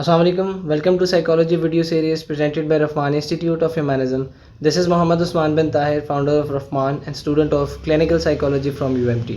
Assalamu alaikum. Welcome to Psychology video series presented by Rahman Institute of Humanism. This is Muhammad Usman bin Tahir, founder of Rahman and student of clinical psychology from UMT.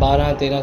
12, 13,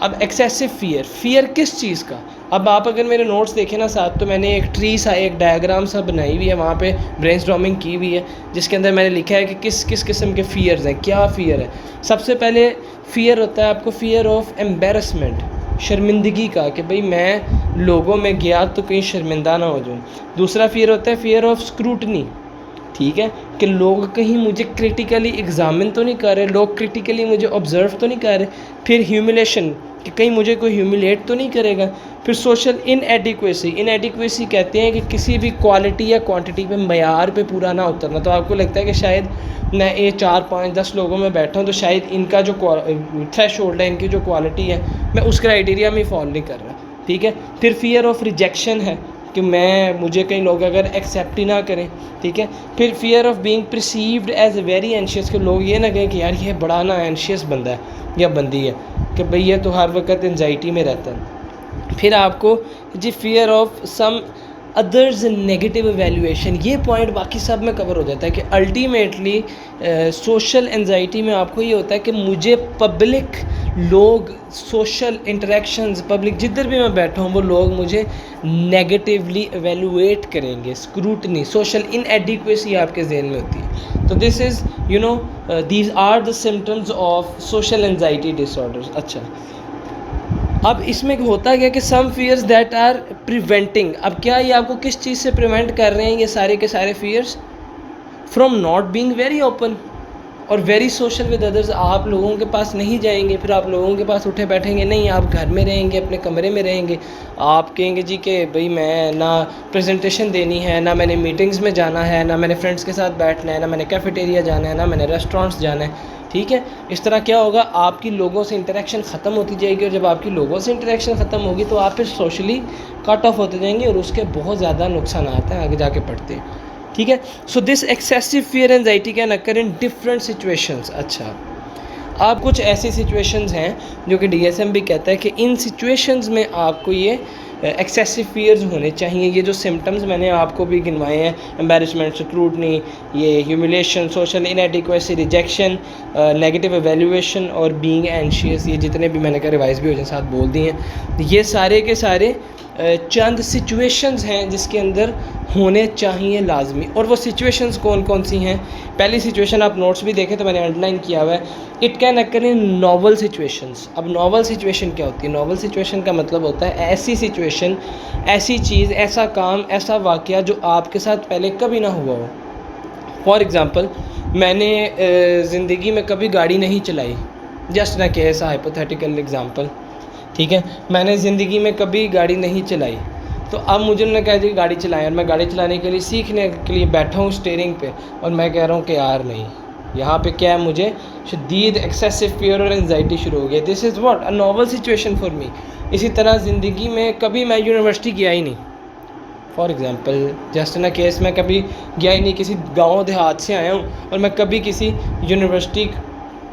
اب excessive fair کس چیز کا؟ اب آپ اگر میرے notice دیکھیں نا ساتھ، تو میں نے ایک ٹری سا، ایک ڈائیگرام سا بنائی ہوئی ہے، وہاں پہ برین اسٹارمنگ کی ہوئی ہے، جس کے اندر میں نے لکھا ہے کہ کس کس قسم کے فیئرز ہیں، کیا فیئر ہے۔ سب سے پہلے فیئر ہوتا ہے آپ کو فیئر آف ایمبیرسمنٹ، شرمندگی کا، کہ بھئی میں لوگوں میں گیا تو کہیں شرمندہ نہ ہو جاؤں۔ دوسرا فیئر ہوتا ہے فیئر آف اسکروٹنی، ٹھیک ہے، کہ لوگ کہیں مجھے کریٹیکلی ایگزامن تو نہیں کر رہے، لوگ کریٹیکلی مجھے آبزرو تو نہیں کر رہے۔ پھر ہیوملیشن، کہ کہیں مجھے کوئی ہیوملیٹ تو نہیں کرے گا۔ پھر سوشل انایڈیکویسی کہتے ہیں کہ کسی بھی کوالٹی یا کوانٹٹی پہ، معیار پہ پورا نہ اترنا۔ تو آپ کو لگتا ہے کہ شاید میں 4 5 10 لوگوں میں بیٹھا ہوں، تو شاید ان کا جو تھریش ہولڈ ہے، ان کی جو کوالٹی ہے، میں اس کرائیٹیریا میں فال نہیں کر رہا، ٹھیک ہے۔ پھر فیئر آف ریجیکشن ہے کہ مجھے کئی لوگ اگر ایکسیپٹ ہی نہ کریں، ٹھیک ہے۔ پھر fear of being perceived as a very anxious, کہ لوگ یہ نہ کہیں کہ یار یہ بڑا نا اینشیس بندہ ہے یا بندی ہے، کہ بھئی یہ تو ہر وقت انزائٹی میں رہتا ہے۔ پھر آپ کو fear of some others negative evaluation, یہ پوائنٹ باقی سب میں کور ہو جاتا ہے کہ الٹیمیٹلی سوشل انزائٹی میں آپ کو یہ ہوتا ہے کہ مجھے پبلک لوگ، سوشل انٹریکشنز، پبلک جدھر بھی میں بیٹھا ہوں، وہ لوگ مجھے نیگیٹیولی ایویلویٹ کریں گے، اسکروٹنی، سوشل انایڈیکویسی آپ کے ذہن میں ہوتی ہے۔ تو this is these are the symptoms of social anxiety disorders. اچھا، اب اس میں ہوتا کیا کہ some fears that are preventing, اب کیا یہ آپ کو کس چیز سے پریونٹ کر رہے ہیں یہ سارے کے سارے fears? From not being very open اور ویری سوشل ود ادرز، آپ لوگوں کے پاس نہیں جائیں گے، پھر آپ لوگوں کے پاس اٹھے بیٹھیں گے نہیں، آپ گھر میں رہیں گے، اپنے کمرے میں رہیں گے، آپ کہیں گے جی کہ بھئی میں نہ پریزنٹیشن دینی ہے، نہ میں نے میٹنگز میں جانا ہے، نہ میں نے فرینڈس کے ساتھ بیٹھنا ہے، نہ میں نے کیفیٹیریا جانا ہے، نہ میں نے ریسٹورینٹس جانا ہے، ٹھیک ہے۔ اس طرح کیا ہوگا، آپ کی لوگوں سے انٹریکشن ختم ہوتی جائے گی، اور جب آپ کی لوگوں سے انٹریکشن ختم ہوگی تو آپ پھر سوشلی کٹ آف ہوتے جائیں گے، اور اس کے بہت زیادہ نقصانات ہیں آگے جا کے پڑتے ہیں، ٹھیک ہے۔ So this excessive fear anxiety can occur in different situations. اچھا، آپ کچھ ایسی سچویشنز ہیں جو کہ DSM بھی کہتا ہے کہ ان سچویشنز میں آپ کو یہ ایکسیسو فیئرز ہونے چاہیے۔ یہ جو سمٹمز میں نے آپ کو بھی گنوائے ہیں، امبیرسمنٹ، اسکروٹنی، یہ humiliation, social inadequacy, rejection, negative evaluation اور بینگ اینشیس، یہ جتنے بھی میں نے کہا ریوائز بھی ہو جائیں، ساتھ بول دی ہیں، یہ سارے کے سارے چند سچویشنز ہیں جس کے اندر ہونے چاہیے لازمی۔ اور وہ سچویشنز کون کون سی ہیں؟ پہلی سچویشن آپ نوٹس بھی دیکھیں تو میں نے انڈر لائن کیا ہوا ہے، it can occur in novel situations. اب ناول سچویشن کیا ہوتی ہے؟ ناول سچویشن کا مطلب ہوتا ہے ایسی سچویشن، ایسی چیز، ایسا کام، ایسا واقعہ جو آپ کے ساتھ پہلے کبھی نہ ہوا ہو۔ فار ایگزامپل، میں نے زندگی میں کبھی گاڑی نہیں چلائی، جسٹ نہ کیس ہائپوتھیٹیکل ایگزامپل، ٹھیک ہے، میں نے زندگی میں کبھی گاڑی نہیں چلائی، تو اب مجھے انہوں نے کہا جی گاڑی چلائیں، اور میں گاڑی چلانے کے لیے سیکھنے کے لیے بیٹھا ہوں اسٹیئرنگ پہ، اور میں کہہ رہا ہوں کہ یار نہیں، یہاں پہ کیا ہے، مجھے شدید ایکسیسو فیئر اور انزائٹی شروع ہو گیا۔ This is what a novel situation for me. اسی طرح زندگی میں کبھی میں یونیورسٹی گیا ہی نہیں، فار ایگزامپل جسٹ نہ کیس میں کبھی گیا ہی نہیں، کسی گاؤں دیہات سے آیا ہوں اور میں کبھی کسی یونیورسٹی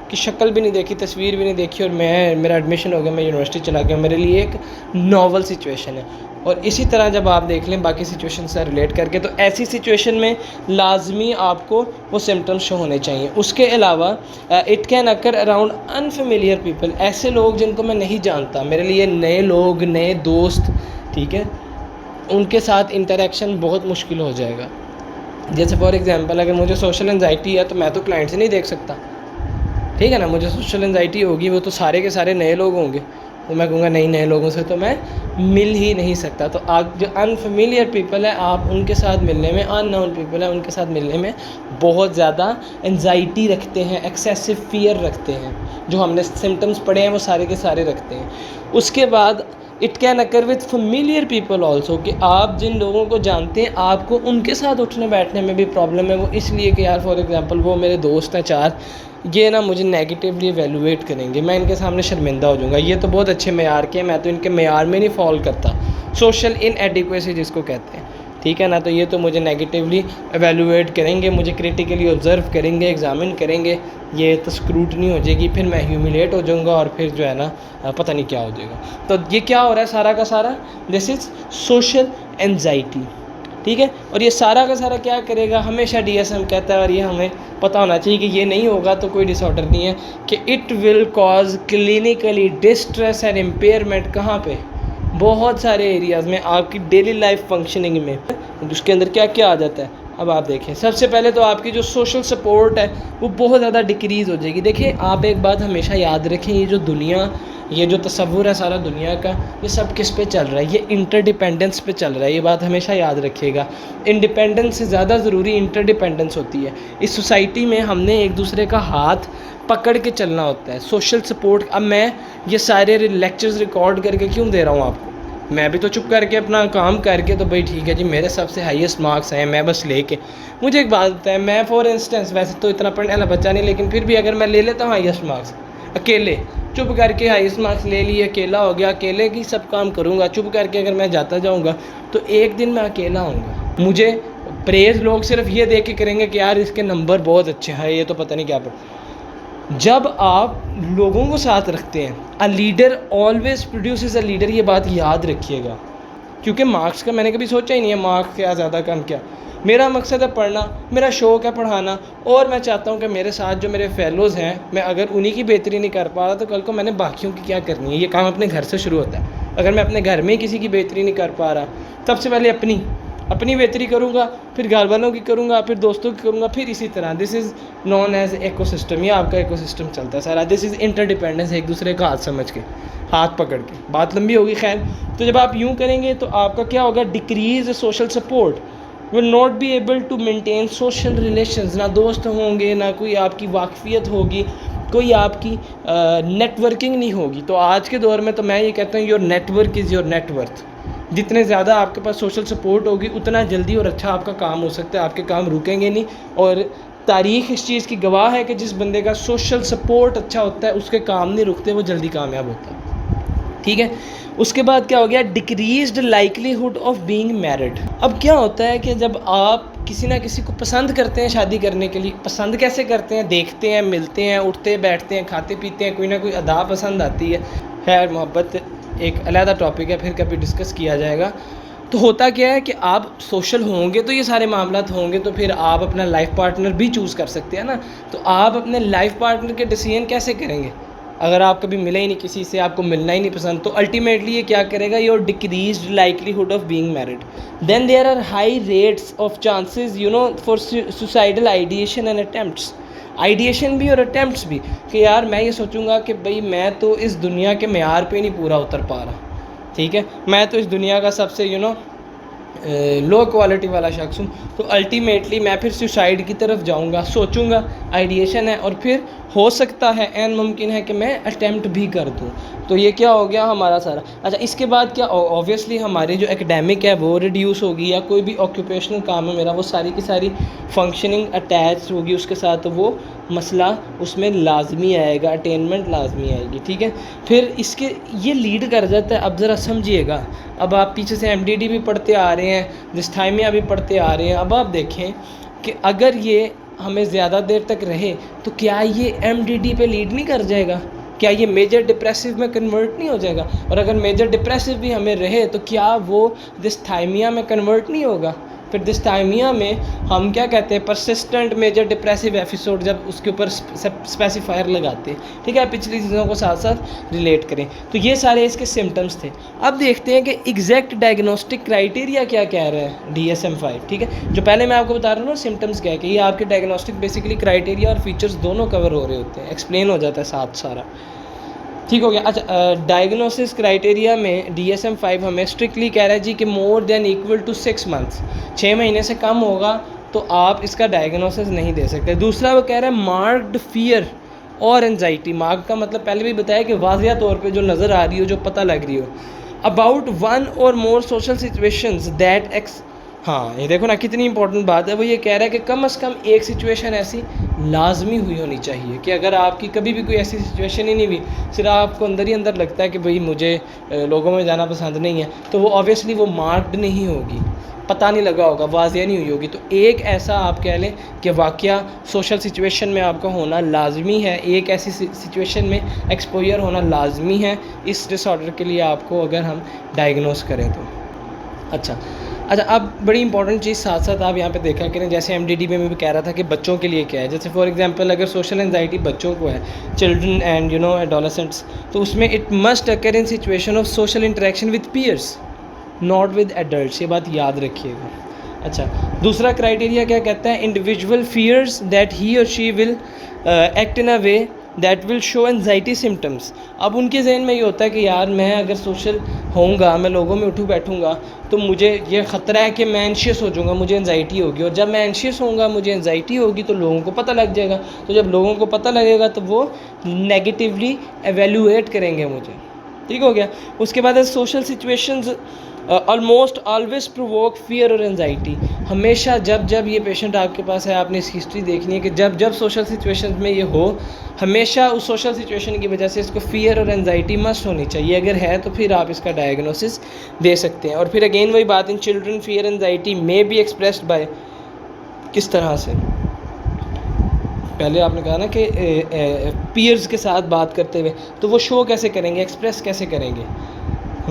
کی شکل بھی نہیں دیکھی، تصویر بھی نہیں دیکھی، اور میرا ایڈمیشن ہو گیا، میں یونیورسٹی چلا گیا، میرے لیے ایک ناول سچویشن ہے۔ اور اسی طرح جب آپ دیکھ لیں باقی سچویشن سے ریلیٹ کر کے، تو ایسی سچویشن میں لازمی آپ کو وہ سمٹمز شو ہونے چاہیے۔ اس کے علاوہ it can occur around unfamiliar people, ایسے لوگ جن کو میں نہیں جانتا، میرے لیے نئے لوگ، نئے دوست، ٹھیک ہے، ان کے ساتھ انٹریکشن بہت مشکل ہو جائے گا۔ جیسے فار ایگزامپل اگر مجھے سوشل انزائٹی ہے تو میں تو کلائنٹ سے نہیں دیکھ سکتا، ٹھیک ہے نا، مجھے سوشل انزائٹی ہوگی، وہ تو سارے کے سارے نئے لوگ ہوں گے، تو میں کہوں گا نہیں، نئے لوگوں سے تو میں مل ہی نہیں سکتا۔ تو آپ جو انفیملیئر پیپل ہیں، آپ ان کے ساتھ ملنے میں، ان نون پیپل ہیں، ان کے ساتھ ملنے میں بہت زیادہ انزائٹی رکھتے ہیں، ایکسیسو فیئر رکھتے ہیں، جو ہم نے سمٹمز پڑھے ہیں وہ سارے کے سارے رکھتے ہیں۔ اس کے بعد it can occur with familiar people also, کہ آپ جن لوگوں کو جانتے ہیں آپ کو ان کے ساتھ اٹھنے بیٹھنے میں بھی پرابلم ہے، وہ اس لیے کہ یار فار ایگزامپل وہ میرے دوست ہیں 4، یہ نا مجھے نیگیٹیولی ایویلویٹ کریں گے، میں ان کے سامنے شرمندہ ہو جاؤں گا، یہ تو بہت اچھے معیار کے ہیں، میں تو ان کے معیار میں نہیں فال کرتا، سوشل انایڈیکویسی جس کو کہتے ہیں، ٹھیک ہے نا، تو یہ تو مجھے نیگیٹیولی ایویلویٹ کریں گے، مجھے کریٹیکلی آبزرو کریں گے، ایگزامن کریں گے، یہ تو اسکروٹنی ہو جائے گی، پھر میں ہیوملیٹ ہو جاؤں گا، اور پھر جو ہے نا پتہ نہیں کیا ہو جائے گا۔ تو یہ کیا ہو رہا ہے سارا کا سارا، دس از سوشل انزائٹی۔ ٹھیک ہے. اور یہ سارا کا سارا کیا کرے گا, ہمیشہ DSM کہتا ہے, اور یہ ہمیں پتہ ہونا چاہیے کہ یہ نہیں ہوگا تو کوئی ڈس آرڈر نہیں ہے, کہ it will cause clinically distress and impairment. کہاں پہ؟ بہت سارے ایریاز میں, آپ کی ڈیلی لائف فنکشننگ میں. اس کے اندر کیا کیا آ جاتا ہے. اب آپ دیکھیں, سب سے پہلے تو آپ کی جو سوشل سپورٹ ہے وہ بہت زیادہ ڈکریز ہو جائے گی. دیکھیں آپ ایک بات ہمیشہ یاد رکھیں, یہ جو دنیا, یہ جو تصور ہے سارا دنیا کا, یہ سب کس پہ چل رہا ہے؟ یہ انٹر ڈیپینڈنس پہ چل رہا ہے. یہ بات ہمیشہ یاد رکھیے گا. انڈیپینڈنس سے زیادہ ضروری انٹر ڈیپینڈنس ہوتی ہے. اس سوسائٹی میں ہم نے ایک دوسرے کا ہاتھ پکڑ کے چلنا ہوتا ہے. سوشل سپورٹ, اب میں یہ سارے لیکچرز ریکارڈ کر کے کیوں دے رہا ہوں آپ کو؟ میں بھی تو چپ کر کے اپنا کام کر کے, تو بھائی ٹھیک ہے جی, میرے سب سے ہائیسٹ مارکس ہیں, میں بس لے کے, مجھے ایک بات بتائیں, میں فار انسٹنس ویسے تو اتنا پڑھنے والا بچہ نہیں, لیکن پھر بھی اگر میں لے لیتا ہوں ہائیسٹ مارکس اکیلے, چپ کر کے ہائیسٹ مارکس لے لیے, اکیلا ہو گیا, اکیلے کی سب کام کروں گا, چپ کر کے اگر میں جاتا جاؤں گا تو ایک دن میں اکیلا ہوں گا. مجھے پریز لوگ صرف یہ دیکھ کے کریں گے کہ یار اس کے نمبر بہت اچھے ہیں, یہ تو پتہ نہیں کیا جب آپ لوگوں کو ساتھ رکھتے ہیں, a leader always produces a leader. یہ بات یاد رکھیے گا, کیونکہ مارکس کا میں نے کبھی سوچا ہی نہیں ہے مارکس کیا زیادہ کم کیا. میرا مقصد ہے پڑھنا, میرا شوق ہے پڑھانا, اور میں چاہتا ہوں کہ میرے ساتھ جو میرے فیلوز ہیں, میں اگر انہی کی بہتری نہیں کر پا رہا تو کل کو میں نے باقیوں کی کیا کرنی ہے. یہ کام اپنے گھر سے شروع ہوتا ہے. اگر میں اپنے گھر میں ہی کسی کی بہتری نہیں کر پا رہا, سب سے پہلے اپنی بہتری کروں گا, پھر گھر والوں کی کروں گا, پھر دوستوں کی کروں گا, پھر اسی طرح. دس از نون ایز ایکو سسٹم. یہ آپ کا ایکو سسٹم چلتا ہے سارا. دس از انٹر ڈیپینڈنس, ایک دوسرے کا ہاتھ سمجھ کے, ہاتھ پکڑ کے. بات لمبی ہوگی, خیر. تو جب آپ یوں کریں گے تو آپ کا کیا ہوگا, decrease social support, will not be able to maintain social relations. نہ دوست ہوں گے, نہ کوئی آپ کی واقفیت ہوگی, کوئی آپ کی نیٹ ورکنگ نہیں ہوگی. تو آج کے دور میں تو میں یہ کہتا ہوں, your network is your net worth. جتنے زیادہ آپ کے پاس سوشل سپورٹ ہوگی, اتنا جلدی اور اچھا آپ کا کام ہو سکتا ہے. آپ کے کام رکیں گے نہیں, اور تاریخ اس چیز کی گواہ ہے کہ جس بندے کا سوشل سپورٹ اچھا ہوتا ہے اس کے کام نہیں رکتے, وہ جلدی کامیاب ہوتا ہے. ٹھیک ہے. اس کے بعد کیا ہو گیا, ڈکریزڈ لائکلیہڈ آف بینگ میرڈ. اب کیا ہوتا ہے کہ جب آپ کسی نہ کسی کو پسند کرتے ہیں شادی کرنے کے لیے, پسند کیسے کرتے ہیں, دیکھتے ہیں, ملتے ہیں, اٹھتے بیٹھتے ہیں, کھاتے پیتے ہیں, کوئی نہ کوئی ادا پسند آتی ہے. خیر محبت ایک علیحدہ ٹاپک ہے, پھر کبھی ڈسکس کیا جائے گا. تو ہوتا کیا ہے کہ آپ سوشل ہوں گے تو یہ سارے معاملات ہوں گے, تو پھر آپ اپنا لائف پارٹنر بھی چوز کر سکتے ہیں نا. تو آپ اپنے لائف پارٹنر کے ڈیسیژن کیسے کریں گے اگر آپ کبھی ملے ہی نہیں کسی سے, آپ کو ملنا ہی نہیں پسند؟ تو الٹیمیٹلی یہ کیا کرے گا, your decreased likelihood of being married. Then there are high rates of chances for suicidal ideation and attempts. Ideation بھی اور اٹیمپٹس بھی, کہ یار میں یہ سوچوں گا کہ بھئی میں تو اس دنیا کے معیار پہ نہیں پورا اتر پا رہا, ٹھیک ہے, میں تو اس دنیا کا سب سے لو کوالٹی والا شخص ہوں. تو الٹیمیٹلی میں پھر سوسائڈ کی طرف جاؤں گا, سوچوں گا, آئیڈیشن ہے, اور پھر ہو سکتا ہے عین ممکن ہے کہ میں اٹیمپٹ بھی کر دوں. تو یہ کیا ہو گیا ہمارا سارا. اچھا, اس کے بعد کیا, اوبویسلی ہماری جو ایکڈیمک ہے وہ ریڈیوس ہوگی, یا کوئی بھی آکوپیشنل کام ہے میرا, وہ ساری کی ساری فنکشننگ اٹیچ ہوگی اس کے ساتھ, تو وہ مسئلہ اس میں لازمی آئے گا, اٹینمنٹ لازمی آئے گی. ٹھیک ہے. پھر اس کے یہ لیڈ کر جاتا ہے, اب ذرا سمجھیے گا, اب آپ پیچھے سے MDD بھی پڑھتے آ رہے ہیں, ڈستھائمیا بھی پڑھتے آ رہے ہیں. اب آپ دیکھیں کہ اگر یہ ہمیں زیادہ دیر تک رہے تو کیا یہ MDD پہ لیڈ نہیں کر جائے گا؟ کیا یہ میجر ڈپریسو میں کنورٹ نہیں ہو جائے گا؟ اور اگر میجر ڈپریسو بھی ہمیں رہے تو کیا وہ ڈستھائمیا میں کنورٹ نہیں ہوگا؟ پھر ڈستھائمیا میں ہم کیا کہتے ہیں, پرسسٹنٹ میجر ڈپریسو ایپیسوڈ, جب اس کے اوپر اسپیسیفائر لگاتے ہیں, ٹھیک ہے, پچھلی چیزوں کو ساتھ ساتھ ریلیٹ کریں. تو یہ سارے اس کے سمٹمز تھے. اب دیکھتے ہیں کہ ایگزیکٹ ڈائگنوسٹک کرائیٹیریا کیا کہہ رہے ہیں DSM-5. ٹھیک ہے, جو پہلے میں آپ کو بتا رہا ہوں نا سمٹمز کیا ہے, کہ یہ آپ کے ڈائگنوسٹک بیسیکلی کرائیٹیریا اور فیچرز دونوں کور ہو رہے ہوتے ہیں, ایکسپلین ہو جاتا ہے ساتھ سارا. ٹھیک ہو گیا. اچھا, ڈائگنوسس کرائیٹیریا میں DSM-5 ہمیں اسٹرکٹلی کہہ رہا ہے جی کہ مور دین ایکول ٹو 6 months, 6 مہینے سے کم ہوگا تو آپ اس کا ڈائگنوسس نہیں دے سکتے. دوسرا وہ کہہ رہا ہے مارکڈ فیئر اور انزائٹی. مارک کا مطلب پہلے بھی بتایا کہ واضح طور پہ جو نظر آ رہی ہو, جو پتہ لگ رہی ہو. About 1 or more social situations that ہاں یہ دیکھو نا کتنی امپورٹنٹ بات ہے. وہ یہ کہہ رہا ہے کہ کم از کم ایک سچویشن ایسی لازمی ہوئی ہونی چاہیے, کہ اگر آپ کی کبھی بھی کوئی ایسی سچویشن ہی نہیں ہوئی, صرف آپ کو اندر ہی اندر لگتا ہے کہ بھئی مجھے لوگوں میں جانا پسند نہیں ہے, تو وہ آبویسلی وہ مارکڈ نہیں ہوگی, پتہ نہیں لگا ہوگا, واضح نہیں ہوئی ہوگی. تو ایک ایسا آپ کہہ لیں کہ واقعہ سوشل سچویشن میں آپ کا ہونا لازمی ہے, ایک ایسی سچویشن میں ایکسپوئر ہونا لازمی ہے اس ڈس آرڈر کے لیے آپ کو, اگر ہم ڈائگنوز کریں تو. اچھا اب بڑی امپورٹنٹ چیز ساتھ ساتھ آپ یہاں پہ دیکھا کریں، جیسے MDD میں بھی کہہ رہا تھا کہ بچوں کے لیے کیا ہے. جیسے فار ایگزامپل اگر سوشل انزائٹی بچوں کو ہے، چلڈرن اینڈ ایڈولسنٹس، تو اس میں it must occur in situation of social interaction with peers not with adults. یہ بات یاد رکھیے گا. اچھا دوسرا کرائٹیریا کیا کہتا ہے؟ انڈیویژول فیئرز دیٹ ہی اور she will act in a way that will show anxiety symptoms. اب ان کے ذہن میں یہ ہوتا ہے کہ یار میں اگر سوشل ہوں گا، میں لوگوں میں اٹھوں بیٹھوں گا تو مجھے یہ خطرہ ہے کہ میں انشیس ہو جاؤں گا، مجھے انزائٹی ہوگی، اور جب میں انشیس ہوں گا، مجھے انزائٹی ہوگی تو لوگوں کو پتہ لگ جائے گا. تو جب لوگوں کو پتہ لگے گا تو وہ نیگیٹیولی ایویلویٹ کریں گے مجھے. ٹھیک ہو گیا. اس کے بعد social situations almost always provoke fear اور انزائٹی. ہمیشہ جب یہ پیشنٹ آپ کے پاس ہے، آپ نے اس ہسٹری دیکھنی ہے کہ جب سوشل سچویشن میں یہ ہو، ہمیشہ اس سوشل سچویشن کی وجہ سے اس کو فیئر اور انزائٹی مسٹ ہونی چاہیے. اگر ہے تو پھر آپ اس کا ڈائگنوسس دے سکتے ہیں. اور پھر اگین وہی بات، ان چلڈرن فیئر انزائٹی میں بی ایکسپریسڈ بائی، کس طرح سے؟ پہلے آپ نے کہا نا کہ پیئرز کے ساتھ بات کرتے ہوئے، تو وہ شو کیسے کریں گے، ایکسپریس کیسے کریں گے؟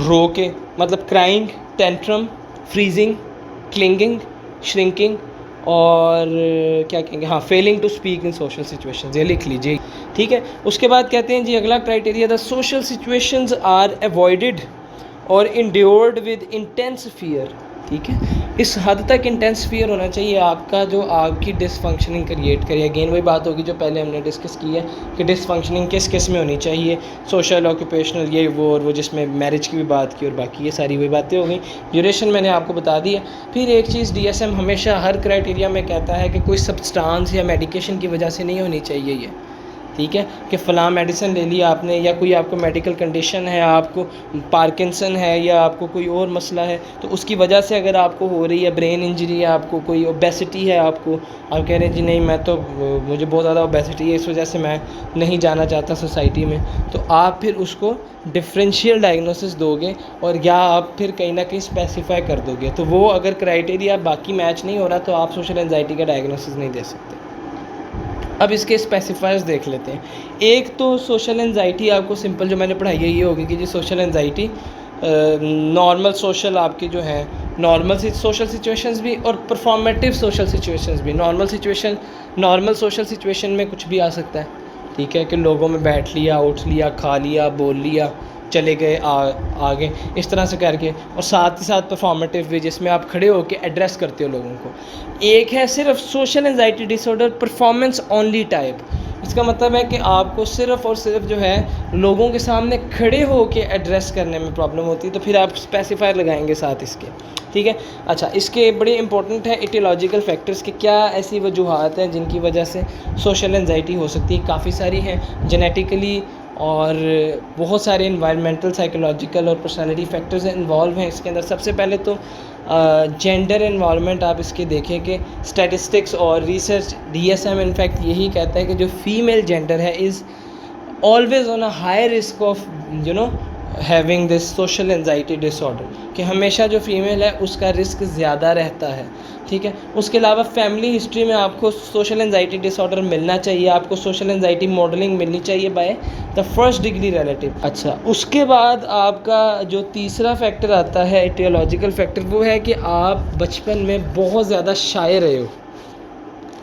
رو کے، مطلب crying, tantrum, freezing, clinging, shrinking, اور کیا کہیں گے، ہاں feeling to speak in social situations. یہ لکھ لیجیے. ٹھیک ہے. اس کے بعد کہتے ہیں جی اگلا criteria, the social situations are avoided اور انڈیورڈ ود انٹینس فیئر. ٹھیک ہے. اس حد تک انٹینس فیئر ہونا چاہیے آپ کا جو آپ کی ڈس فنکشننگ کریٹ کرے. اگین وہی بات ہوگی جو پہلے ہم نے ڈسکس کی ہے کہ ڈس فنکشننگ کس کس میں ہونی چاہیے، سوشل، آکوپیشنل، یہ وہ، اور وہ جس میں میرج کی بھی بات کی، اور باقی یہ ساری وہی باتیں ہو گئیں. ڈیوریشن میں نے آپ کو بتا دی ہے. پھر ایک چیز DSM ہمیشہ ہر کرائٹیریا میں کہتا ہے کہ کوئی سبسٹانس یا میڈیکیشن کی وجہ سے نہیں ہونی چاہیے یہ. ٹھیک ہے، کہ فلاں میڈیسن لے لی آپ نے، یا کوئی آپ کو میڈیکل کنڈیشن ہے، آپ کو پارکنسن ہے، یا آپ کو کوئی اور مسئلہ ہے، تو اس کی وجہ سے اگر آپ کو ہو رہی ہے، برین انجری ہے، آپ کو کوئی اوبیسٹی ہے، آپ کہہ رہے ہیں جی نہیں میں تو مجھے بہت زیادہ اوبیسٹی ہے، اس وجہ سے میں نہیں جانا چاہتا سوسائٹی میں، تو آپ پھر اس کو ڈفرینشیل ڈائگنوسس دو گے، اور یا آپ پھر کہیں نہ کہیں اسپیسیفائی کر دو گے. تو وہ اگر کرائٹیریا باقی میچ نہیں ہو رہا تو آپ سوشل انزائٹی کا ڈائگنوسس نہیں دے سکتے. اب اس کے اسپیسیفائرز دیکھ لیتے ہیں. ایک تو سوشل انزائٹی آپ کو سمپل جو میں نے پڑھائی ہے یہ ہوگی کہ جی سوشل انزائٹی نارمل سوشل آپ کی جو ہیں نارمل سوشل سچویشنز بھی اور پرفارمیٹیو سوشل سچویشنز بھی. نارمل سوشل سچویشن میں کچھ بھی آ سکتا ہے. ٹھیک ہے، کہ لوگوں میں بیٹھ لیا، اٹھ لیا، کھا لیا، بول لیا، چلے گئے، آگے، اس طرح سے کر کے، اور ساتھ ہی ساتھ پرفارمیٹیو بھی جس میں آپ کھڑے ہو کے ایڈریس کرتے ہو لوگوں کو. ایک ہے صرف سوشل انزائٹی ڈس آرڈر پرفارمنس اونلی ٹائپ. اس کا مطلب ہے کہ آپ کو صرف اور صرف جو ہے لوگوں کے سامنے کھڑے ہو کے ایڈریس کرنے میں پرابلم ہوتی ہے، تو پھر آپ اسپیسیفائر لگائیں گے ساتھ اس کے. ٹھیک ہے. اچھا اس کے بڑی امپورٹنٹ ہے ایٹیولوجیکل فیکٹرز کہ کیا ایسی وجوہات ہیں جن کی وجہ سے سوشل انزائٹی ہو سکتی ہے. کافی ساری ہیں، جینیٹیکلی اور بہت سارے انوائرمنٹل، سائیکولوجیکل اور پرسنالٹی فیکٹرز انوالو ہیں اس کے اندر. سب سے پہلے تو جینڈر انوائرمنٹ آپ اس کے دیکھیں کہ اسٹیٹسٹکس اور ریسرچ DSM انفیکٹ یہی کہتا ہے کہ جو فیمیل جینڈر ہے is always on a high risk of having this social anxiety disorder, کہ ہمیشہ جو فیمیل ہے اس کا رسک زیادہ رہتا ہے. ٹھیک ہے. اس کے علاوہ فیملی ہسٹری میں آپ کو سوشل انزائٹی ڈس آرڈر ملنا چاہیے، آپ کو سوشل انزائٹی ماڈلنگ ملنی چاہیے by the first degree relative. اچھا اس کے بعد آپ کا جو تیسرا فیکٹر آتا ہے ایٹیولوجیکل فیکٹر، وہ ہے کہ آپ بچپن میں بہت زیادہ شائع رہے ہو.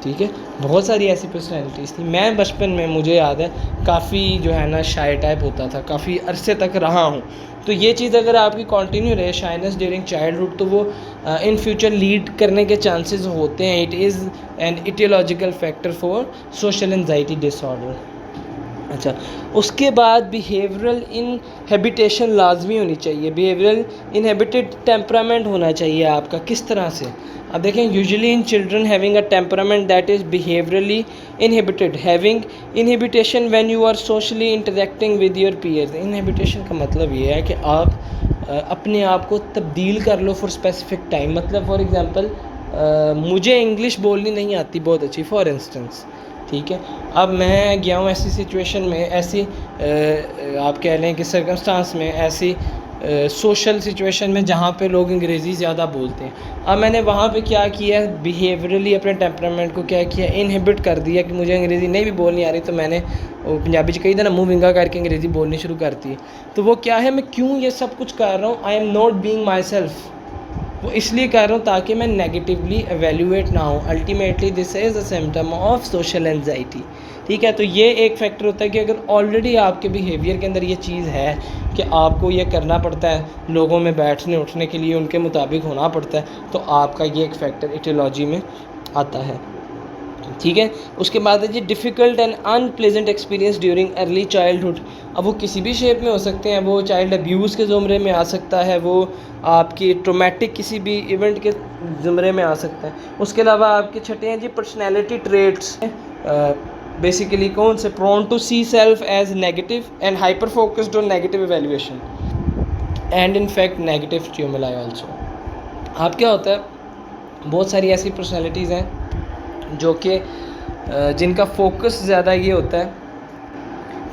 ٹھیک ہے. بہت ساری ایسی پرسنالٹیز تھیں. میں بچپن میں مجھے یاد ہے کافی جو ہے نا شائع ٹائپ ہوتا تھا، کافی عرصے تک رہا ہوں. تو یہ چیز اگر آپ کی کنٹینیو رہے، شائنس ڈیورنگ چائلڈہڈ، تو وہ ان فیوچر لیڈ کرنے کے چانسز ہوتے ہیں. It is an aetiological factor for social anxiety disorder. اچھا اس کے بعد بیہیورل انہیبیٹیشن لازمی ہونی چاہیے. بیہیورل انہیبیٹڈ ٹیمپرامنٹ ہونا چاہیے آپ کا. کس طرح سے؟ اب دیکھیں usually in children having a temperament that is behaviourally inhibited having inhibition when you are socially interacting with your peers. Inhibition کا مطلب یہ ہے کہ آپ اپنے آپ کو تبدیل کر لو فار اسپیسیفک ٹائم. مطلب فار ایگزامپل مجھے انگلش بولنی نہیں آتی بہت اچھی فار انسٹنس. ٹھیک ہے. اب میں گیا ہوں ایسی سچویشن میں، ایسی آپ کہہ لیں کہ سرکمسٹانس میں، ایسی سوشل سچویشن میں جہاں پہ لوگ انگریزی زیادہ بولتے ہیں. اب میں نے وہاں پہ کیا کیا، بیہیورلی اپنے ٹیمپرامنٹ کو کیا کیا، انہیبٹ کر دیا کہ مجھے انگریزی نہیں بھی بولنی آ رہی، تو میں نے پنجابی کہی تھا نا منہ ونگا کر کے انگریزی بولنی شروع کرتی ہے. تو وہ کیا ہے، میں کیوں یہ سب کچھ کر رہا ہوں؟ I am not being my self. وہ اس لیے کر رہا ہوں تاکہ میں نیگیٹیولی ایویلیویٹ نہ ہوں. Ultimately this is a symptom of social anxiety. ٹھیک ہے, تو یہ ایک فیکٹر ہوتا ہے کہ اگر آلریڈی آپ کے بیہیویئر کے اندر یہ چیز ہے کہ آپ کو یہ کرنا پڑتا ہے, لوگوں میں بیٹھنے اٹھنے کے لیے ان کے مطابق ہونا پڑتا ہے, تو آپ کا یہ ایک فیکٹر ایٹیولوجی میں آتا ہے. ٹھیک ہے, اس کے بعد ہے جی difficult and unpleasant experience during early childhood. اب وہ کسی بھی شیپ میں ہو سکتے ہیں, وہ چائلڈ ابیوز کے زمرے میں آ سکتا ہے, وہ آپ کی ٹرومیٹک کسی بھی ایونٹ کے زمرے میں آ سکتا ہے. اس کے علاوہ آپ کے چھٹے ہیں جی پرسنالٹی ٹریٹس, بیسیکلی کون سے prone to see self as negative and hyper focused on negative evaluation and in fact negative stimuli also. آپ کیا ہوتا ہے, بہت ساری ایسی پرسنالٹیز ہیں جو کہ جن کا فوکس زیادہ یہ ہوتا ہے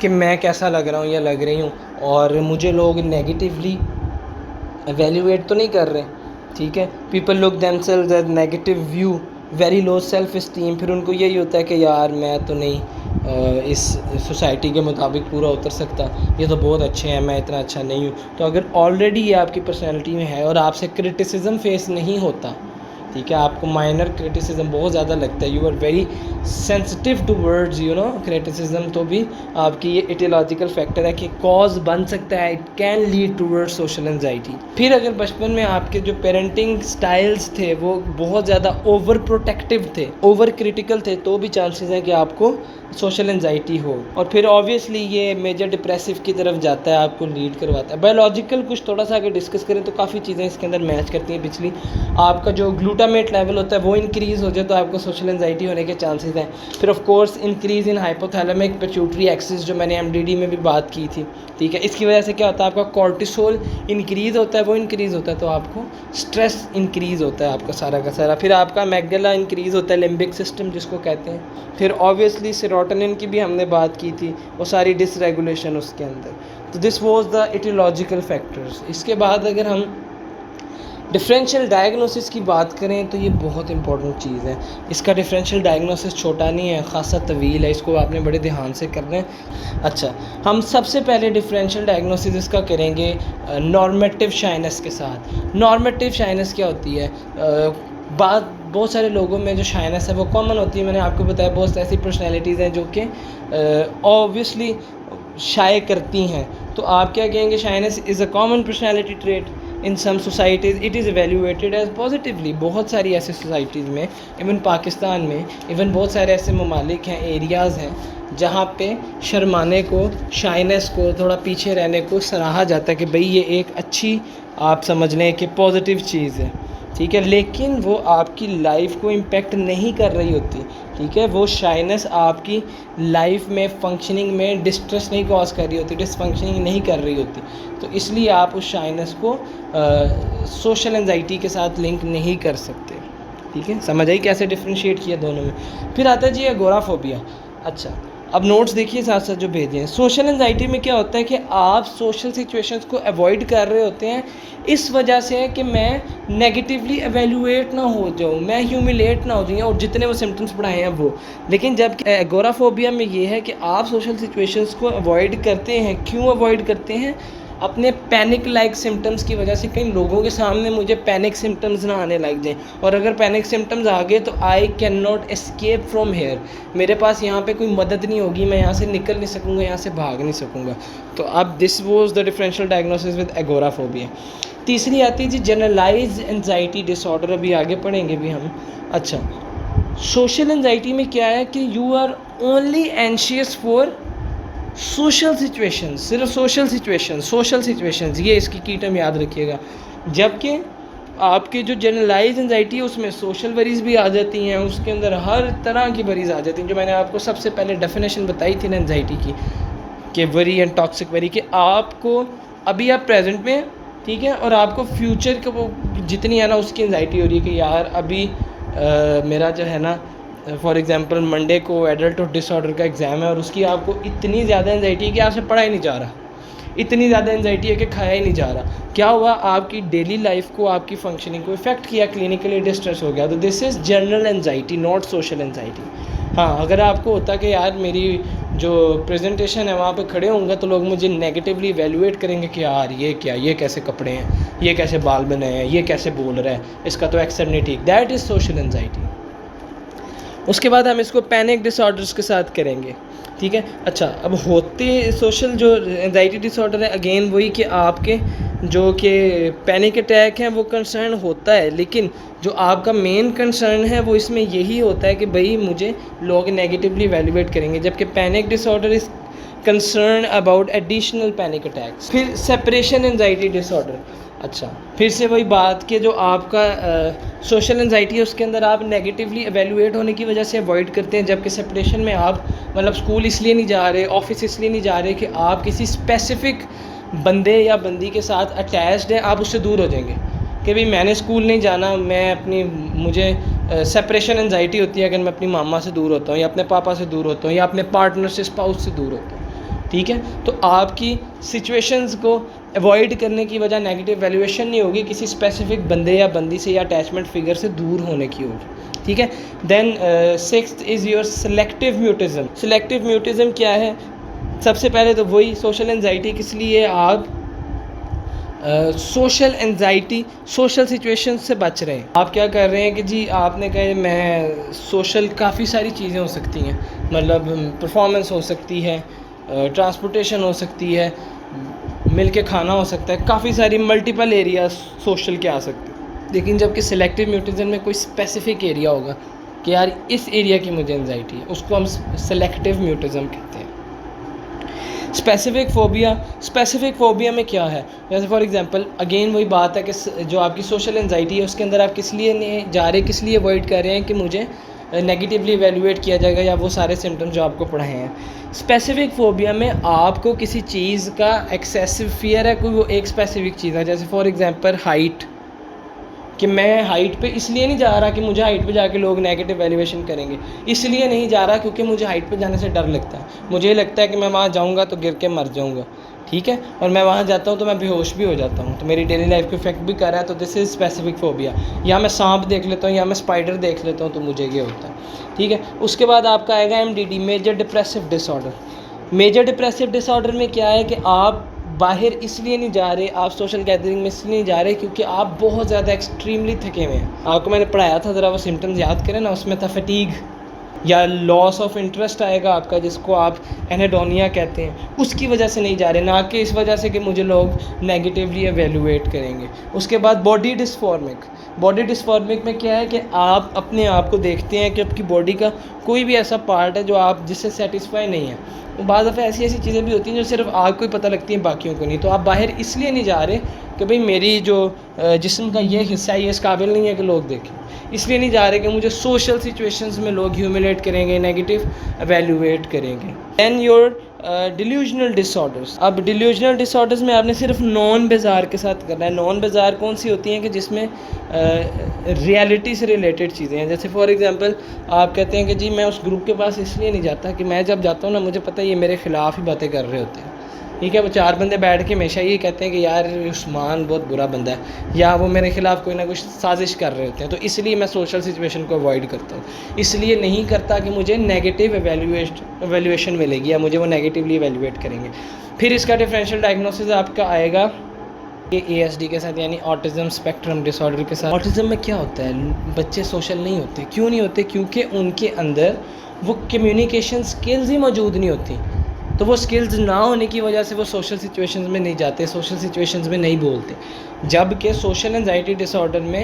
کہ میں کیسا لگ رہا ہوں یا لگ رہی ہوں, اور مجھے لوگ نیگیٹیولی ایویلیویٹ تو نہیں کر رہے. ٹھیک ہے, people look themselves as negative view, very low self esteem. پھر ان کو یہی ہوتا ہے کہ یار میں تو نہیں اس سوسائٹی کے مطابق پورا اتر سکتا, یہ تو بہت اچھے ہیں, میں اتنا اچھا نہیں ہوں. تو اگر آلریڈی یہ آپ کی پرسنالٹی میں ہے اور آپ سے کرٹیسزم فیس نہیں ہوتا, ٹھیک ہے, آپ کو مائنر کرٹیسزم بہت زیادہ لگتا ہے, you are very sensitive to words criticism, تو بھی آپ کی یہ ایٹیولوجیکل فیکٹر ہے کہ کاز بن سکتا ہے, it can lead towards social anxiety. پھر اگر بچپن میں آپ کے جو پیرنٹنگ سٹائلز تھے وہ بہت زیادہ اوور پروٹیکٹیو تھے, اوور کریٹیکل تھے, تو بھی چانسز ہیں کہ آپ کو سوشل انزائٹی ہو. اور پھر آبویسلی یہ میجر ڈپریسو کی طرف جاتا ہے, آپ کو لیڈ کرواتا ہے. بایولوجیکل کچھ تھوڑا سا اگر ڈسکس کریں تو کافی چیزیں اس کے اندر میچ کرتی ہیں پچھلی. آپ کا جو گلوٹامیٹ لیول ہوتا ہے وہ انکریز ہو جائے تو آپ کو سوشل انزائٹی ہونے کے چانسز ہیں. پھر of course increase in hypothalamic pituitary axis, جو میں نے MDD میں بھی بات کی تھی. ٹھیک ہے, اس کی وجہ سے کیا ہوتا ہے, آپ کا کورٹیسول انکریز ہوتا ہے, وہ انکریز ہوتا ہے تو آپ کو اسٹریس انکریز ہوتا ہے آپ کا سارا کا سارا. پھر آپ کا میگڈلا انکریز ہوتا ہے, لمبک سسٹم جس کو کہتے ہیں. پھر آبویسلی سیروٹونن کی بھی ہم نے بات کی تھی, وہ ساری ڈس ریگولیشن اس کے اندر. تو this was the aetiological factors. اس کے بعد اگر ہم ڈفرینشیل ڈائگنوسس کی بات کریں تو یہ بہت امپورٹنٹ چیز ہے. اس کا ڈفرینشیل ڈائگنوسس چھوٹا نہیں ہے, خاصا طویل ہے, اس کو آپ نے بڑے دھیان سے کرنا ہے. اچھا, ہم سب سے پہلے ڈفرینشیل ڈائگنوسس اس کا کریں گے نارمیٹیو شائنس کے ساتھ. نارمیٹیو شائنس کیا ہوتی ہے؟ بہت سارے لوگوں میں جو شائنس ہے وہ کامن ہوتی ہے. میں نے آپ کو بتایا بہت ایسی پرسنالٹیز ہیں جو کہ اوبویسلی شائع کرتی ہیں. تو آپ کیا کہیں گے, shyness is a common personality trait in some societies, it is evaluated as positively. بہت ساری ایسی سوسائٹیز میں, ایون پاکستان میں, ایون بہت سارے ایسے ممالک ہیں, ایریاز ہیں جہاں پہ شرمانے کو, شائنس کو, تھوڑا پیچھے رہنے کو سراہا جاتا ہے کہ بھئی یہ ایک اچھی, آپ سمجھ لیں کہ پازیٹیو چیز ہے. ٹھیک ہے, لیکن وہ آپ کی لائف کو امپیکٹ نہیں کر رہی ہوتی. ٹھیک ہے, وہ شائنس آپ کی لائف میں فنکشننگ میں ڈسٹریس نہیں کاز کر رہی ہوتی, ڈس فنکشننگ نہیں کر رہی ہوتی. تو اس لیے آپ اس شائنس کو سوشل انزائٹی کے ساتھ لنک نہیں کر سکتے. ٹھیک ہے, سمجھ آئی کیسے ڈفرینشیٹ کیا دونوں میں. پھر آتا ہے جی اگورافوبیا. اچھا, اب نوٹس دیکھیے ساتھ ساتھ جو بھیجے ہیں. سوشل انزائٹی میں کیا ہوتا ہے کہ آپ سوشل سچویشنز کو ایوائڈ کر رہے ہوتے ہیں اس وجہ سے کہ میں نیگیٹیولی ایویلیویٹ نہ ہو جاؤں, میں ہیوملیٹ نہ ہو جاؤں, اور جتنے وہ سمٹمس پڑھائے ہیں وہ. لیکن جب اگورافوبیا میں یہ ہے کہ آپ سوشل سچویشنز کو ایوائڈ کرتے ہیں. کیوں ایوائڈ کرتے ہیں؟ اپنے پینک لائک سمٹمس کی وجہ سے. کئی لوگوں کے سامنے مجھے پینک سمٹمز نہ آنے لگ جائیں, اور اگر پینک سمٹمز آ گئے تو I can not escape from here, میرے پاس یہاں پہ کوئی مدد نہیں ہوگی, میں یہاں سے نکل نہیں سکوں گا, یہاں سے بھاگ نہیں سکوں گا. تو اب this was the differential diagnosis with agoraphobia. تیسری آتی ہے جی جنرلائز انزائٹی ڈس آرڈر, ابھی آگے پڑھیں گے بھی ہم. اچھا, سوشل انزائٹی میں کیا ہے کہ you are only anxious for social situation, صرف سوشل سچویشنز, یہ اس کی کی ٹرم یاد رکھیے گا. جبکہ آپ کے جو جنرلائز انزائٹی ہے اس میں سوشل وریز بھی آ جاتی ہیں, اس کے اندر ہر طرح کی وریز آ جاتی ہیں, جو میں نے آپ کو سب سے پہلے ڈیفینیشن بتائی تھی نا انزائٹی کی, کہ وری اینڈ ٹاکسک وری, کہ آپ کو ابھی آپ پریزنٹ میں, ٹھیک ہے, اور آپ کو فیوچر کا وہ جتنی ہے نا اس کی انزائٹی ہو رہی ہے کہ یار ابھی میرا جو ہے نا فار ایگزامپل منڈے کو ایڈلٹہڈ ڈس آرڈر کا ایگزام ہے, اور اس کی آپ کو اتنی زیادہ انزائٹی ہے کہ آپ سے پڑھا ہی نہیں جا رہا, اتنی زیادہ انزائٹی ہے کہ کھایا ہی نہیں جا رہا. کیا ہوا, آپ کی ڈیلی لائف کو, آپ کی فنکشننگ کو افیکٹ کیا, کلینکلی ڈسٹریس ہو گیا. تو this is general anxiety, not social anxiety. ہاں اگر آپ کو ہوتا کہ یار میری جو پریزنٹیشن ہے وہاں پہ کھڑے ہوں گے تو لوگ مجھے نیگیٹیولی ایویلویٹ کریں گے کہ یار یہ کیا، یہ کیسے کپڑے ہیں، یہ کیسے بال بنے ہیں، یہ کیسے بول رہا ہے، اس کا تو ایکسنٹ نہیں ٹھیک. That is social anxiety. اس کے بعد ہم اس کو پینک ڈس آرڈرس کے ساتھ کریں گے. ٹھیک ہے. اچھا اب ہوتے سوشل جو انزائٹی ڈس آرڈر ہے اگین وہی کہ آپ کے جو کہ پینک اٹیک ہیں وہ کنسرن ہوتا ہے، لیکن جو آپ کا مین کنسرن ہے وہ اس میں یہی ہوتا ہے کہ بھئی مجھے لوگ نیگیٹیولی ایویلویٹ کریں گے، جبکہ panic disorder is concern about additional panic attacks. پھر سپریشن انزائٹی ڈس آرڈر. اچھا پھر سے وہی بات کہ جو آپ کا سوشل انزائٹی ہے اس کے اندر آپ نیگیٹیولی ایویلویٹ ہونے کی وجہ سے اوائڈ کرتے ہیں، جبکہ سپریشن میں آپ مطلب اسکول اس لیے نہیں جا رہے، آفس اس لیے نہیں جا رہے کہ آپ کسی اسپیسیفک بندے یا بندی کے ساتھ اٹیچڈ ہیں، آپ اس سے دور ہو جائیں گے کہ بھئی میں نے اسکول نہیں جانا، مجھے سپریشن انزائٹی ہوتی ہے اگر میں اپنی ماما سے دور ہوتا ہوں یا اپنے پاپا سے دور ہوتا ہوں یا اپنے پارٹنر سے، اسپاؤس سے دور ہوتا ہوں. ٹھیک ہے. تو آپ کی سچویشنز کو اوائڈ کرنے کی وجہ نیگیٹیو ویلیویشن نہیں ہوگی، کسی اسپیسیفک بندے یا بندی سے یا اٹیچمنٹ فگر سے دور ہونے کی ہوگی. ٹھیک ہے. Then sixth is your selective mutism. Selective mutism کیا ہے؟ سب سے پہلے تو وہی سوشل انزائٹی کس لیے آپ سوشل انزائٹی سوشل سچویشن سے بچ رہے ہیں. آپ کیا کر رہے ہیں کہ جی آپ نے کہا میں سوشل کافی ساری چیزیں ہو سکتی ہیں، مطلب پرفارمنس ہو سکتی ہے، ٹرانسپورٹیشن ہو سکتی ہے، مل کے کھانا ہو سکتا ہے، کافی ساری ملٹیپل ایریاز سوشل کے آ سکتے ہیں. لیکن جب کہ سلیکٹیو میوٹزم میں کوئی اسپیسیفک ایریا ہوگا کہ یار اس ایریا کی مجھے انزائٹی ہے، اس کو ہم سلیکٹیو میوٹزم کہتے ہیں. اسپیسیفک فوبیا میں کیا ہے؟ جیسے فار ایگزامپل اگین وہی بات ہے کہ جو آپ کی سوشل انزائٹی ہے اس کے اندر آپ کس لیے نہیں جا رہے، کس لیے اوائڈ کر رہے ہیں کہ مجھے نیگیٹیولی ایویلویٹ کیا جائے گا یا وہ سارے سمٹمز جو آپ کو پڑھائے ہیں. اسپیسیفک فوبیا میں آپ کو کسی چیز کا ایکسیسو فیئر ہے، کوئی وہ ایک اسپیسیفک چیز ہے. جیسے فار ایگزامپل ہائٹ، کہ میں ہائٹ پہ اس لیے نہیں جا رہا کہ مجھے ہائٹ پہ جا کے لوگ نیگیٹو ایویلویشن کریں گے، اس لیے نہیں جا رہا کیونکہ مجھے ہائٹ پہ جانے سے ڈر لگتا ہے، مجھے یہ لگتا ہے کہ میں وہاں جاؤں گا تو گر کے مر جاؤں گا. ٹھیک ہے. اور میں وہاں جاتا ہوں تو میں بے ہوش بھی ہو جاتا ہوں، تو میری ڈیلی لائف کو افیکٹ بھی کر رہا ہے، تو دس از اسپیسیفک فوبیا. یا میں سانپ دیکھ لیتا ہوں یا میں اسپائڈر دیکھ لیتا ہوں تو مجھے یہ ہوتا ہے. ٹھیک ہے. اس کے بعد آپ کا آئے گا MDD میجر ڈپریسو ڈس آرڈر. میجر ڈپریسو ڈس آرڈر میں کیا ہے کہ آپ باہر اس لیے نہیں جا رہے، آپ سوشل گیدرنگ میں اس لیے نہیں جا رہے کیونکہ آپ بہت زیادہ ایکسٹریملی تھکے ہوئے ہیں. آپ کو میں نے پڑھایا تھا، ذرا وہ سمٹمز یاد کریں نا، اس میں تھا فٹیگ یا لاس آف انٹرسٹ آئے گا آپ کا، جس کو آپ اینہیڈونیا کہتے ہیں. اس کی وجہ سے نہیں جا رہے، نہ کہ اس وجہ سے کہ مجھے لوگ نیگیٹیولی ایویلویٹ کریں گے. اس کے بعد باڈی ڈسفارمک میں کیا ہے کہ آپ اپنے آپ کو دیکھتے ہیں کہ آپ کی باڈی کا کوئی بھی ایسا پارٹ ہے جو آپ جس سے سیٹسفائی نہیں ہے. بعض دفعہ ایسی چیزیں بھی ہوتی ہیں جو صرف آپ کو ہی پتہ لگتی ہیں، باقیوں کو نہیں. تو آپ باہر اس لیے نہیں جا رہے کہ بھئی میری جو جسم کا یہ حصہ ہے یہ اس قابل نہیں ہے کہ لوگ دیکھیں، اس لیے نہیں جا رہے کہ مجھے سوشل سچویشنز میں لوگ ہیوملیٹ کریں گے، نیگیٹو ایویلویٹ کریں گے. دین یور ڈیلیوژنل ڈس آرڈرز. اب ڈیلیوژنل ڈس آرڈرز میں آپ نے صرف نان بیزار کے ساتھ کرنا ہے. نان بیزار کون سی ہوتی ہیں کہ جس میں ریالٹی سے ریلیٹڈ چیزیں ہیں. جیسے فار ایگزامپل آپ کہتے ہیں کہ جی میں اس گروپ کے پاس اس لیے نہیں جاتا کہ میں جب جاتا ہوں نا مجھے پتہ ہے یہ میرے خلاف ہی باتیں کر رہے ہوتے ہیں. ٹھیک ہے. وہ 4 بندے بیٹھ کے ہمیشہ یہ کہتے ہیں کہ یار عثمان بہت برا بندہ ہے، یا وہ میرے خلاف کوئی نہ کچھ سازش کر رہے ہوتے ہیں. تو اس لیے میں سوشل سچویشن کو اوائڈ کرتا ہوں، اس لیے نہیں کرتا کہ مجھے نیگیٹیو ایویلویشن ملے گی یا مجھے وہ نیگیٹیولی ایویلویٹ کریں گے. پھر اس کا ڈفرینشیل ڈائگنوسس آپ کا آئے گا کہ ASD کے ساتھ، یعنی آٹزم اسپیکٹرم ڈس آرڈر کے ساتھ. آٹزم میں کیا ہوتا ہے؟ بچے سوشل نہیں ہوتے. کیوں نہیں ہوتے؟ کیونکہ ان کے اندر وہ کمیونیکیشن سکلز ہی موجود نہیں ہوتی. تو وہ سکلز نہ ہونے کی وجہ سے وہ سوشل سچویشنز میں نہیں جاتے، سوشل سچویشنز میں نہیں بولتے. جبکہ سوشل انزائٹی ڈس آرڈر میں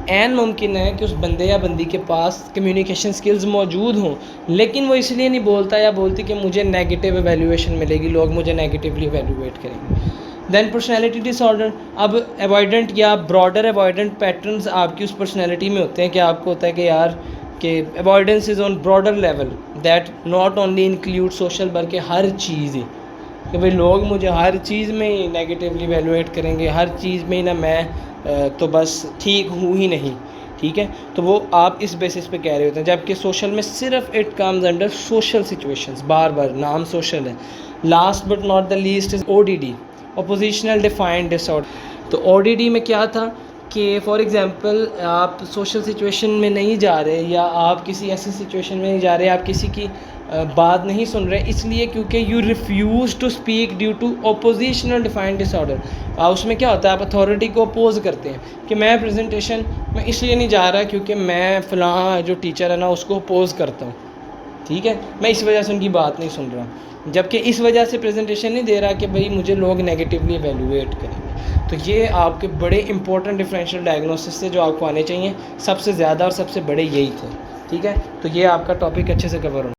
عین ممکن ہے کہ اس بندے یا بندی کے پاس کمیونیکیشن سکلز موجود ہوں، لیکن وہ اس لیے نہیں بولتا یا بولتی کہ مجھے نیگیٹیو ایویلویشن ملے گی، لوگ مجھے نیگیٹیولی ایویلویٹ کریں گے. دین پرسنالٹی ڈس آرڈر. اب ایوائڈنٹ یا براڈر ایوائڈنٹ پیٹرنز آپ کی اس پرسنالٹی میں ہوتے ہیں کہ آپ کو ہوتا ہے کہ یار کہ avoidance is on broader level that not only include social, بلکہ ہر چیز ہی، کہ بھئی لوگ مجھے ہر چیز میں ہی نیگیٹیولی ایویلویٹ کریں گے، ہر چیز میں ہی نا میں تو بس ٹھیک ہوں ہی نہیں. ٹھیک ہے. تو وہ آپ اس بیسس پہ کہہ رہے ہوتے ہیں. جبکہ سوشل میں صرف it comes under social situations, بار بار نام سوشل ہے. Last but not the least is ODD oppositional defiant disorder. تو ODD میں کیا تھا کہ فار ایگزامپل آپ سوشل سچویشن میں نہیں جا رہے یا آپ کسی ایسی سچویشن میں نہیں جا رہے, آپ کسی کی بات نہیں سن رہے اس لیے کیونکہ you refuse to speak due to oppositional defiant disorder. اس میں کیا ہوتا ہے, آپ اتھارٹی کو اپوز کرتے ہیں کہ میں پریزنٹیشن میں اس لیے نہیں جا رہا کیونکہ میں فلاں جو ٹیچر ہے نا اس کو اپوز کرتا ہوں, ٹھیک ہے, میں اس وجہ سے ان کی بات نہیں سن رہا, جبکہ اس وجہ سے پریزنٹیشن نہیں دے رہا کہ بھئی مجھے لوگ نیگیٹیولی ایویلویٹ کریں گے. تو یہ آپ کے بڑے امپورٹنٹ ڈفرینشیل ڈائگنوسس سے جو آپ کو آنے چاہیے, سب سے زیادہ اور سب سے بڑے یہی تھے, ٹھیک ہے. تو یہ آپ کا ٹاپک اچھے سے کور ہونا.